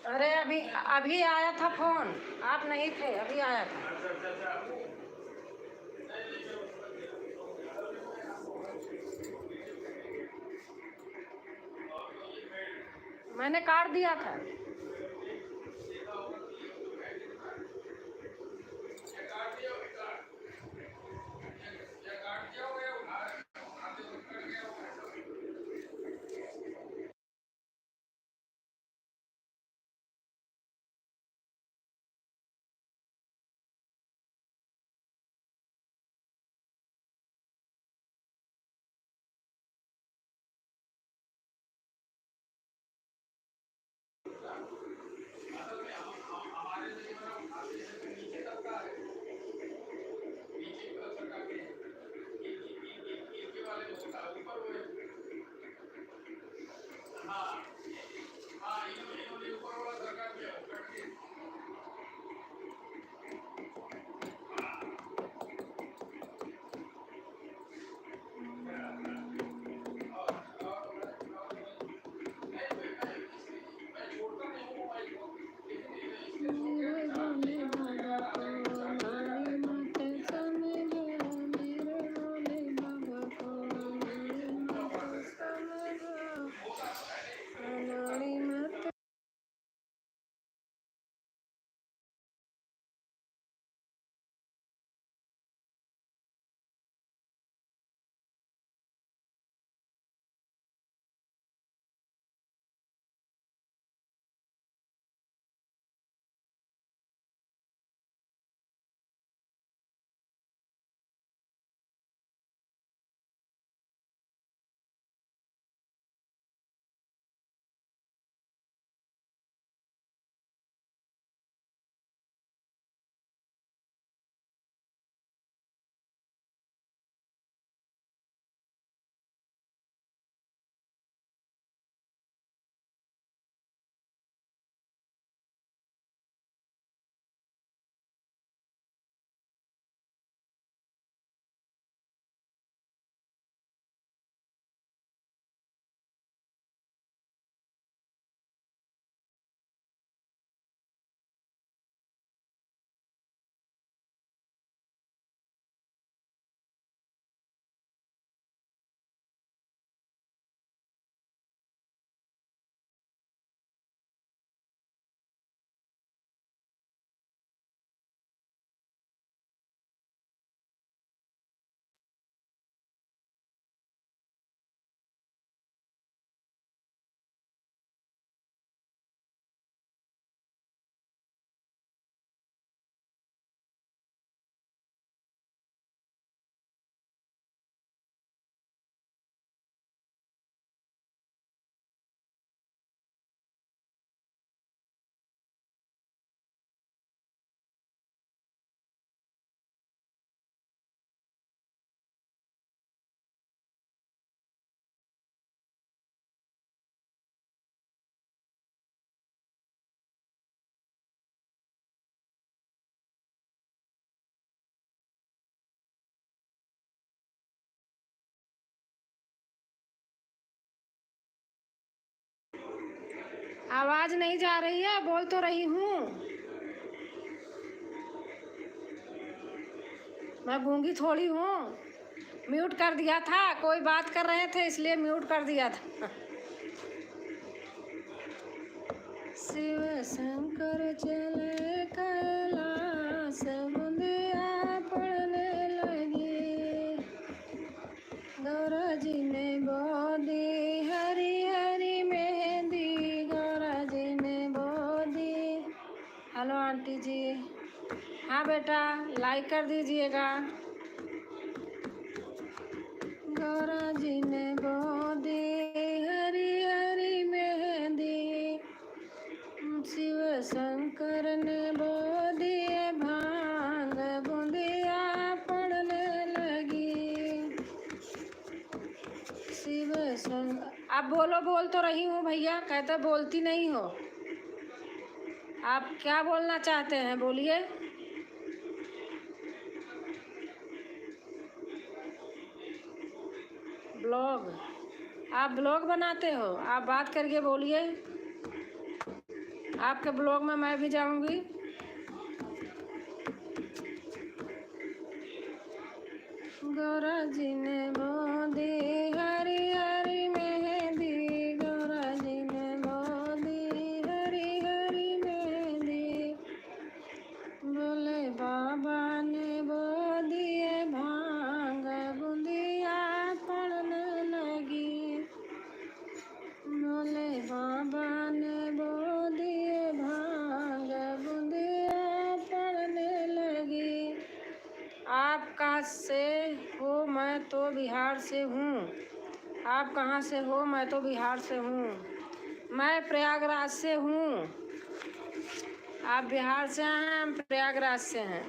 अरे अभी अभी आया था फोन, आप नहीं थे, अभी आया था। मैंने काट दिया था। आवाज नहीं जा रही है, बोल तो रही हूँ। मैं गूंगी थोड़ी हूँ। म्यूट कर दिया था, कोई बात कर रहे थे इसलिए म्यूट कर दिया था। शिव शंकर चले कैलाश, बंदिया पड़ने लगी। गौरा जी ने बोदी हरी हरी मेहंदी, गौरा जी ने बोदी। हेलो आंटी जी। हाँ बेटा, लाइक कर दीजिएगा। गौरा जी ने बोदी हरी हरी मेहंदी, शिव शंकर ने बोदी भांग, बूंदिया पड़ने लगी। शिव शंकर। आप बोलो, बोल तो रही हूँ भैया, कहते बोलती नहीं हो। आप क्या बोलना चाहते हैं, बोलिए। ब्लॉग? आप ब्लॉग बनाते हो? आप बात करके बोलिए। आपके ब्लॉग में मैं भी जाऊंगी। गौरा जी ने बोदी हरी हरी मेहंदी, गौरा जी ने बोदी हरी हरी मेहंदी, बोले बाबा ने बोदिए भांग, बूंदिया पड़ने लगी। बोले बाबा ने बोदिए भांग, बूंदिया पड़ने लगी। आप कहाँ से हो? मैं तो बिहार से हूँ। आप कहाँ से हो? मैं तो बिहार से हूँ। मैं प्रयागराज से हूँ। आप बिहार से हैं, हम प्रयागराज से हैं।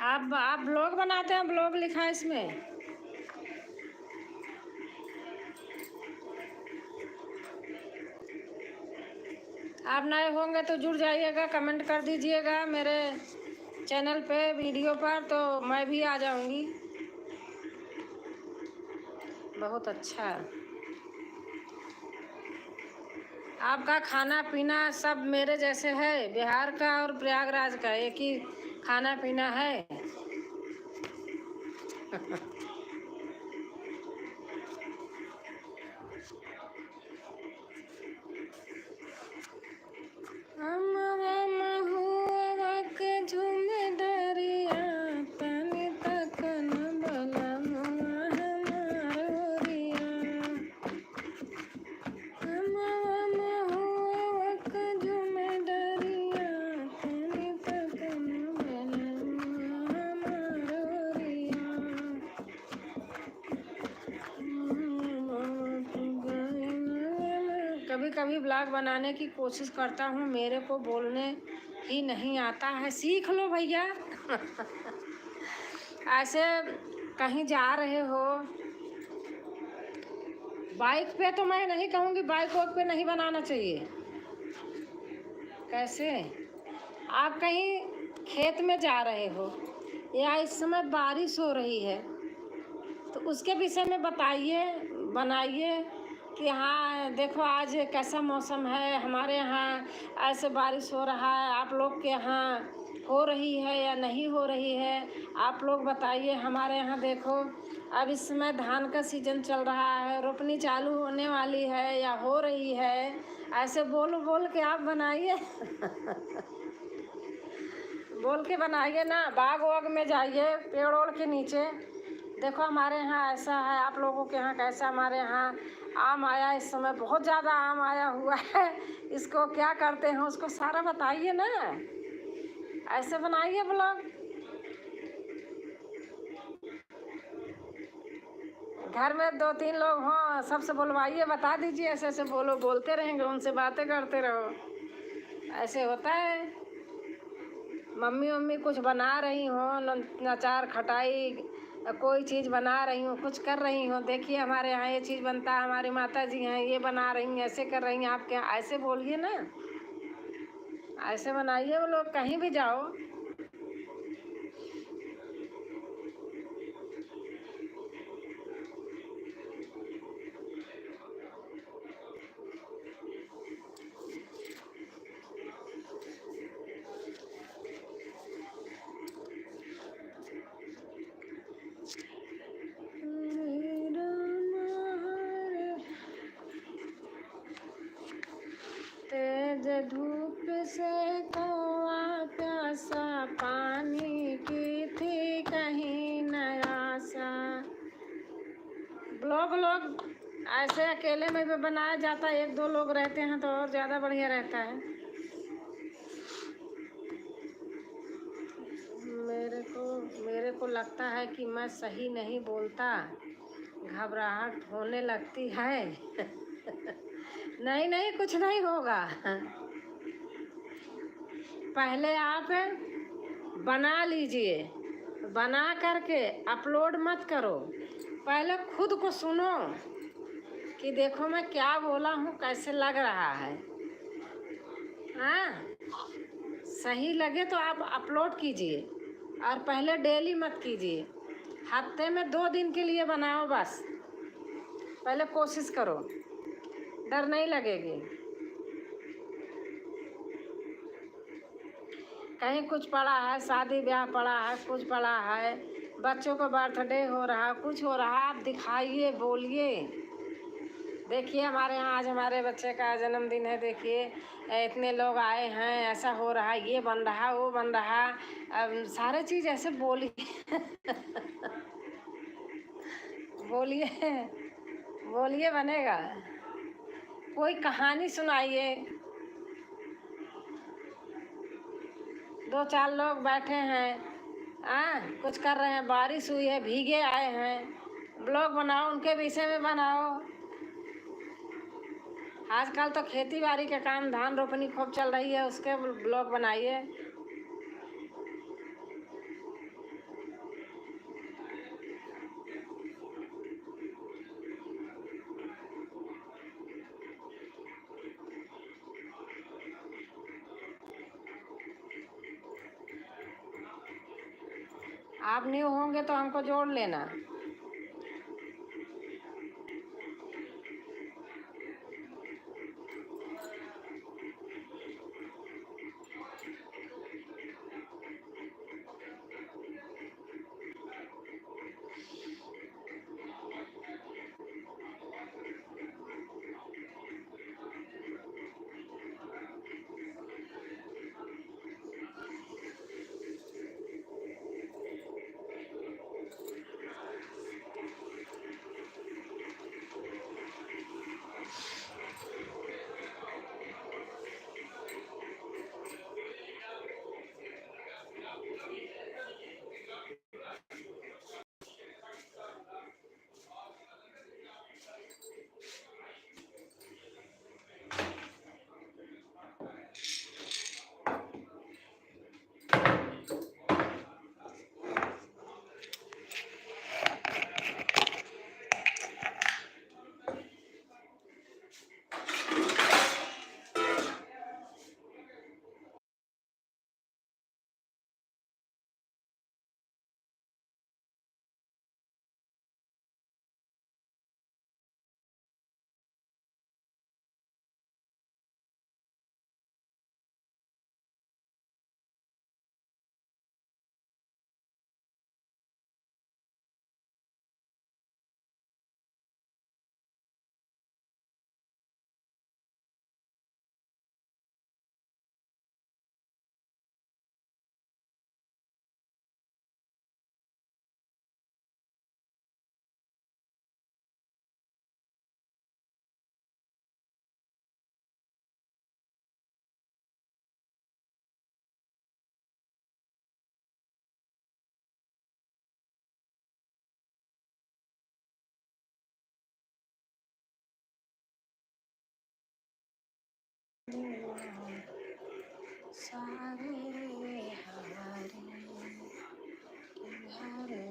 आप ब्लॉग बनाते हैं? ब्लॉग लिखा है इसमें। आप नए होंगे तो जुड़ जाइएगा, कमेंट कर दीजिएगा मेरे चैनल पे वीडियो पर, तो मैं भी आ जाऊंगी। बहुत अच्छा। आपका खाना पीना सब मेरे जैसे है, बिहार का और प्रयागराज का एक ही खाना पीना है। कभी कभी ब्लॉग बनाने की कोशिश करता हूँ, मेरे को बोलने ही नहीं आता है। सीख लो भैया। ऐसे कहीं जा रहे हो, बाइक पे तो मैं नहीं कहूँगी, बाइक वाइक पे नहीं बनाना चाहिए। कैसे? आप कहीं खेत में जा रहे हो या इस समय बारिश हो रही है, तो उसके विषय में बताइए, बनाइए कि हाँ देखो आज कैसा मौसम है, हमारे यहाँ ऐसे बारिश हो रहा है, आप लोग के यहाँ हो रही है या नहीं हो रही है, आप लोग बताइए। हमारे यहाँ देखो अब इस समय धान का सीजन चल रहा है, रोपनी चालू होने वाली है या हो रही है। ऐसे बोल बोल के आप बनाइए। बोल के बनाइए ना। बाग वाग में जाइए, पेड़ ओड़ के नीचे, देखो हमारे यहाँ ऐसा है, आप लोगों के यहाँ कैसा। हमारे यहाँ आम आया, इस समय बहुत ज़्यादा आम आया हुआ है, इसको क्या करते हैं उसको सारा बताइए ना। ऐसे बनाइए ब्लॉग। घर में 2-3 लोग हों, सबसे बुलवाइए, बता दीजिए ऐसे ऐसे बोलो, बोलते रहेंगे, उनसे बातें करते रहो। ऐसे होता है। मम्मी कुछ बना रही हो, अचार खटाई कोई चीज़ बना रही हूँ, कुछ कर रही हूँ, देखिए हमारे यहाँ ये चीज़ बनता है, हमारी माता जी हैं ये बना रही हैं, ऐसे कर रही हैं, आपके यहाँ ऐसे बोलिए ना। ऐसे बनाइए वो लोग, कहीं भी जाओ। तेज धूप से कौआ प्यासा, पानी की थी कहीं नया सा। ब्लॉग ऐसे अकेले में भी बनाया जाता है, 1-2 लोग रहते हैं तो और ज़्यादा बढ़िया रहता है। मेरे को लगता है कि मैं सही नहीं बोलता, घबराहट होने लगती है। नहीं नहीं, कुछ नहीं होगा। पहले आप बना लीजिए, बना करके अपलोड मत करो, पहले खुद को सुनो कि देखो मैं क्या बोला हूँ, कैसे लग रहा है। हाँ, सही लगे तो आप अपलोड कीजिए। और पहले डेली मत कीजिए, हफ्ते में 2 दिन के लिए बनाओ बस। पहले कोशिश करो, डर नहीं लगेगी। कहीं कुछ पड़ा है, शादी ब्याह पड़ा है, कुछ पड़ा है, बच्चों का बर्थडे हो रहा, कुछ हो रहा, आप दिखाइए, बोलिए। देखिए हमारे यहाँ आज हमारे बच्चे का जन्मदिन है, देखिए इतने लोग आए हैं, ऐसा हो रहा, ये बन रहा, वो बन रहा। अब सारे चीज़ ऐसे बोलिए बोलिए बोलिए, बनेगा। कोई कहानी सुनाइए। 2-4 लोग बैठे हैं, कुछ कर रहे हैं, बारिश हुई है, भीगे आए हैं, ब्लॉग बनाओ, उनके विषय में बनाओ। आजकल तो खेती बाड़ी का काम, धान रोपनी खूब चल रही है, उसके ब्लॉग बनाइए। आप न्यू होंगे तो हमको जोड़ लेना। सारे हमारे